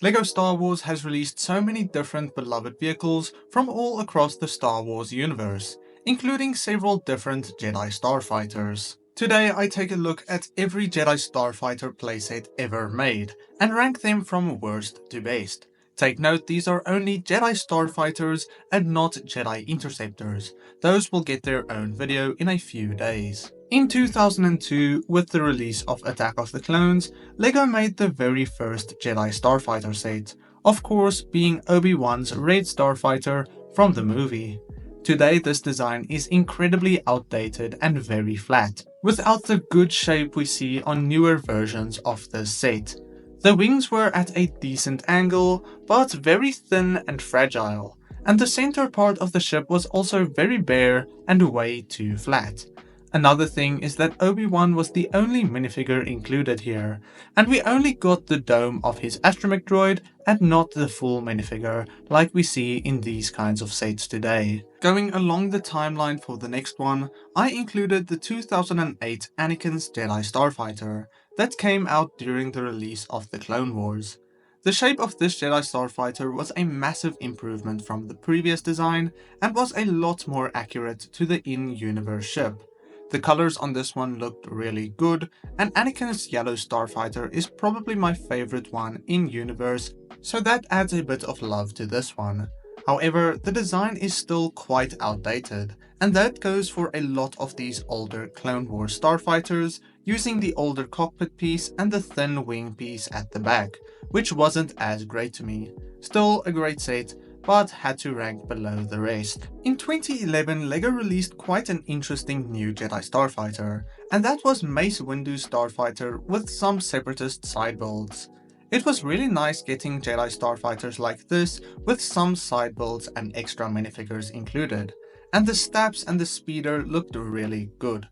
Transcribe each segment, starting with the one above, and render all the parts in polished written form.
LEGO Star Wars has released so many different beloved vehicles from all across the Star Wars universe, including several different Jedi Starfighters. Today I take a look at every Jedi Starfighter playset ever made, and rank them from worst to best. Take note, these are only Jedi Starfighters and not Jedi Interceptors. Those will get their own video in a few days. In 2002, with the release of Attack of the Clones, LEGO made the very first Jedi Starfighter set, of course being Obi-Wan's Red Starfighter from the movie. Today this design is incredibly outdated and very flat, without the good shape we see on newer versions of this set. The wings were at a decent angle, but very thin and fragile, and the center part of the ship was also very bare and way too flat. Another thing is that Obi-Wan was the only minifigure included here, and we only got the dome of his astromech droid and not the full minifigure like we see in these kinds of sets today. Going along the timeline for the next one, I included the 2008 Anakin's Jedi Starfighter that came out during the release of the Clone Wars. The shape of this Jedi Starfighter was a massive improvement from the previous design and was a lot more accurate to the in-universe ship. The colors on this one looked really good, and Anakin's yellow Starfighter is probably my favorite one in universe, so that adds a bit of love to this one. However, the design is still quite outdated, and that goes for a lot of these older Clone Wars Starfighters, using the older cockpit piece and the thin wing piece at the back, which wasn't as great to me. Still a great set, but had to rank below the rest. In 2011, LEGO released quite an interesting new Jedi Starfighter, and that was Mace Windu's Starfighter with some separatist side builds. It was really nice getting Jedi Starfighters like this with some side builds and extra minifigures included, and the stabs and the speeder looked really good.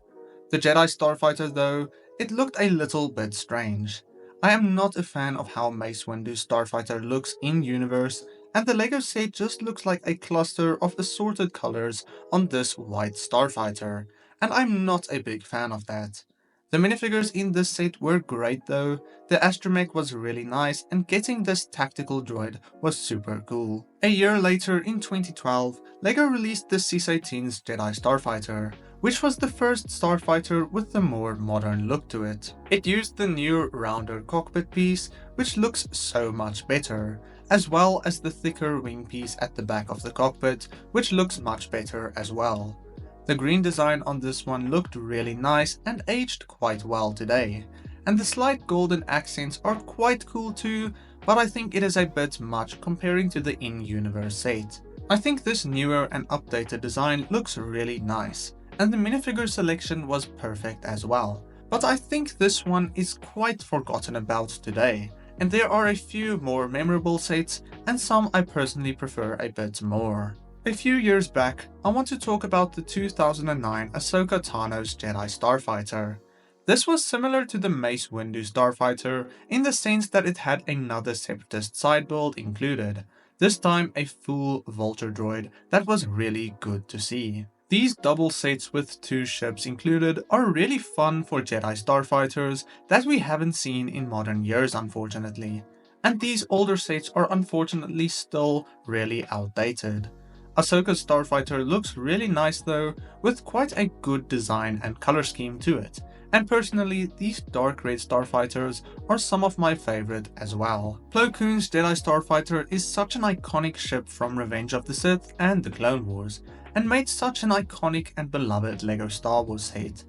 The Jedi Starfighter though, it looked a little bit strange. I am not a fan of how Mace Windu's Starfighter looks in universe, and the LEGO set just looks like a cluster of assorted colors on this white Starfighter, and I'm not a big fan of that. The minifigures in this set were great though, the astromech was really nice, and getting this tactical droid was super cool. A year later in 2012, LEGO released the Cis-18's Jedi Starfighter, which was the first Starfighter with the more modern look to it. It used the new rounder cockpit piece, which looks so much better, as well as the thicker wing piece at the back of the cockpit, which looks much better as well. The green design on this one looked really nice and aged quite well today, and the slight golden accents are quite cool too, but I think it is a bit much comparing to the in-universe set. I think this newer and updated design looks really nice, and the minifigure selection was perfect as well, but I think this one is quite forgotten about today, and there are a few more memorable sets and some I personally prefer a bit more. A few years back, I want to talk about the 2009 Ahsoka Tano's Jedi Starfighter. This was similar to the Mace Windu Starfighter in the sense that it had another separatist side build included, this time a full Vulture droid that was really good to see. These double sets with two ships included are really fun for Jedi Starfighters that we haven't seen in modern years unfortunately, and these older sets are unfortunately still really outdated. Ahsoka's Starfighter looks really nice though, with quite a good design and color scheme to it, and personally these dark red Starfighters are some of my favorite as well. Plo Koon's Jedi Starfighter is such an iconic ship from Revenge of the Sith and the Clone Wars, and made such an iconic and beloved LEGO Star Wars set.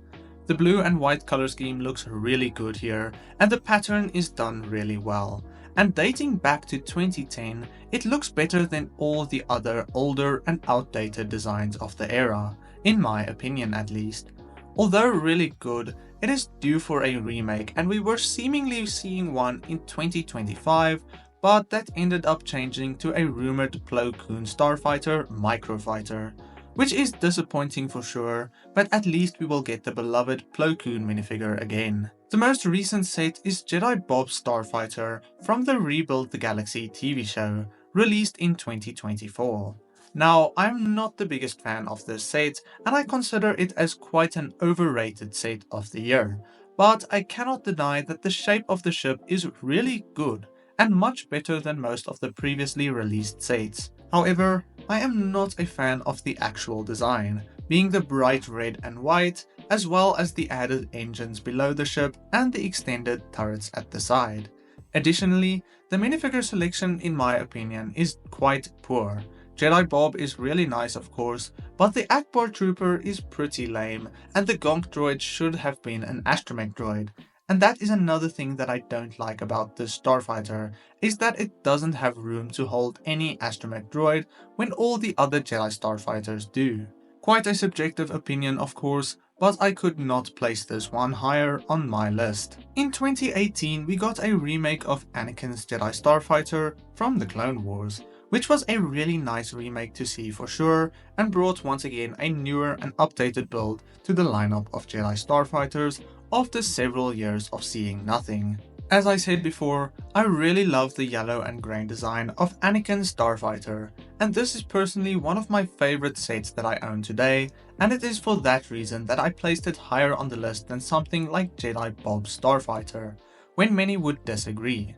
The blue and white color scheme looks really good here, and the pattern is done really well. And dating back to 2010, it looks better than all the other older and outdated designs of the era, in my opinion at least. Although really good, it is due for a remake, and we were seemingly seeing one in 2025, but that ended up changing to a rumored Plo Koon Starfighter Microfighter, which is disappointing for sure, but at least we will get the beloved Plo Koon minifigure again. The most recent set is Jedi Bob's Starfighter from the Rebuild the Galaxy TV show, released in 2024. Now, I'm not the biggest fan of this set, and I consider it as quite an overrated set of the year, but I cannot deny that the shape of the ship is really good, and much better than most of the previously released sets. However, I am not a fan of the actual design, being the bright red and white, as well as the added engines below the ship and the extended turrets at the side. Additionally, the minifigure selection in my opinion is quite poor. Jedi Bob is really nice of course, but the Akbar Trooper is pretty lame, and the Gonk droid should have been an astromech droid. And that is another thing that I don't like about this Starfighter, is that it doesn't have room to hold any astromech droid when all the other Jedi Starfighters do. Quite a subjective opinion of course, but I could not place this one higher on my list. In 2018 we got a remake of Anakin's Jedi Starfighter from the Clone Wars, which was a really nice remake to see for sure, and brought once again a newer and updated build to the lineup of Jedi Starfighters after several years of seeing nothing. As I said before, I really love the yellow and grey design of Anakin's Starfighter, and this is personally one of my favorite sets that I own today, and it is for that reason that I placed it higher on the list than something like Jedi Bob's Starfighter, when many would disagree.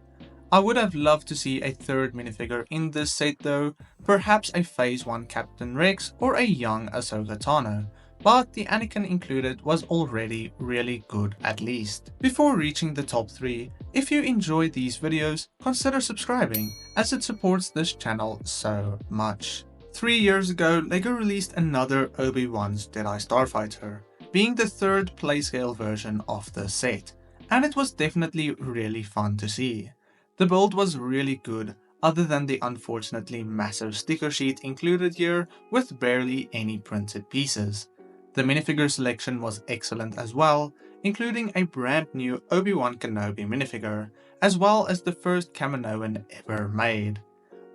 I would have loved to see a third minifigure in this set though, perhaps a Phase 1 Captain Rex or a young Ahsoka Tano, but the Anakin included was already really good at least. Before reaching the top 3, if you enjoy these videos, consider subscribing as it supports this channel so much. 3 years ago, LEGO released another Obi-Wan's Jedi Starfighter, being the third playscale version of the set, and it was definitely really fun to see. The build was really good, other than the unfortunately massive sticker sheet included here with barely any printed pieces. The minifigure selection was excellent as well, including a brand new Obi-Wan Kenobi minifigure, as well as the first Kaminoan ever made.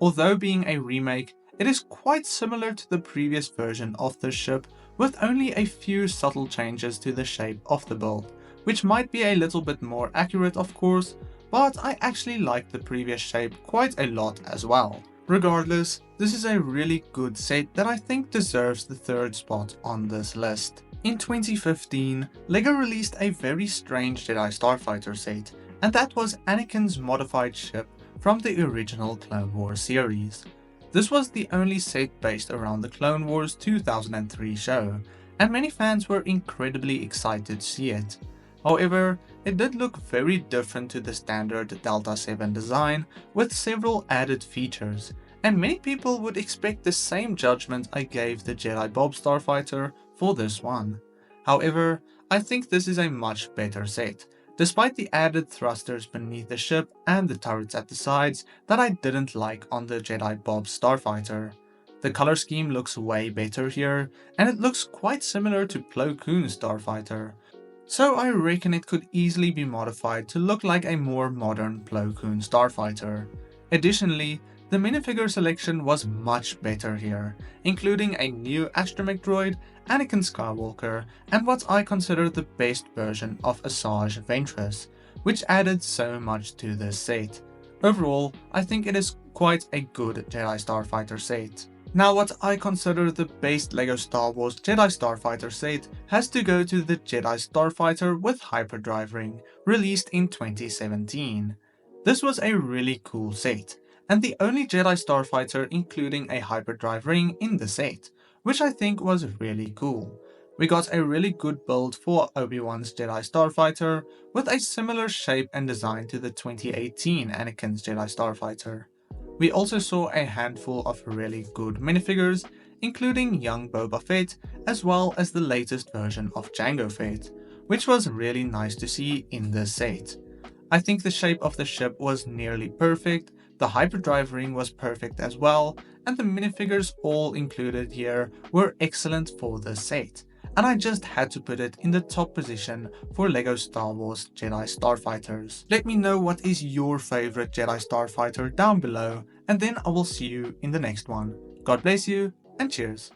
Although being a remake, it is quite similar to the previous version of the ship, with only a few subtle changes to the shape of the build, which might be a little bit more accurate of course, but I actually like the previous shape quite a lot as well. Regardless, this is a really good set that I think deserves the third spot on this list. In 2015, LEGO released a very strange Jedi Starfighter set, and that was Anakin's modified ship from the original Clone Wars series. This was the only set based around the Clone Wars 2003 show, and many fans were incredibly excited to see it. However, it did look very different to the standard Delta 7 design with several added features, and many people would expect the same judgment I gave the Jedi Bob Starfighter for this one. However, I think this is a much better set, despite the added thrusters beneath the ship and the turrets at the sides that I didn't like on the Jedi Bob Starfighter. The color scheme looks way better here, and it looks quite similar to Plo Koon's Starfighter. So I reckon it could easily be modified to look like a more modern Plo Koon Starfighter. Additionally, the minifigure selection was much better here, including a new astromech droid, Anakin Skywalker, and what I consider the best version of Asajj Ventress, which added so much to this set. Overall, I think it is quite a good Jedi Starfighter set. Now what I consider the best LEGO Star Wars Jedi Starfighter set has to go to the Jedi Starfighter with Hyperdrive Ring, released in 2017. This was a really cool set, and the only Jedi Starfighter including a Hyperdrive Ring in the set, which I think was really cool. We got a really good build for Obi-Wan's Jedi Starfighter, with a similar shape and design to the 2018 Anakin's Jedi Starfighter. We also saw a handful of really good minifigures, including young Boba Fett, as well as the latest version of Jango Fett, which was really nice to see in this set. I think the shape of the ship was nearly perfect, the hyperdrive ring was perfect as well, and the minifigures all included here were excellent for the set, and I just had to put it in the top position for LEGO Star Wars Jedi Starfighters. Let me know what is your favorite Jedi Starfighter down below, and then I will see you in the next one. God bless you, and cheers.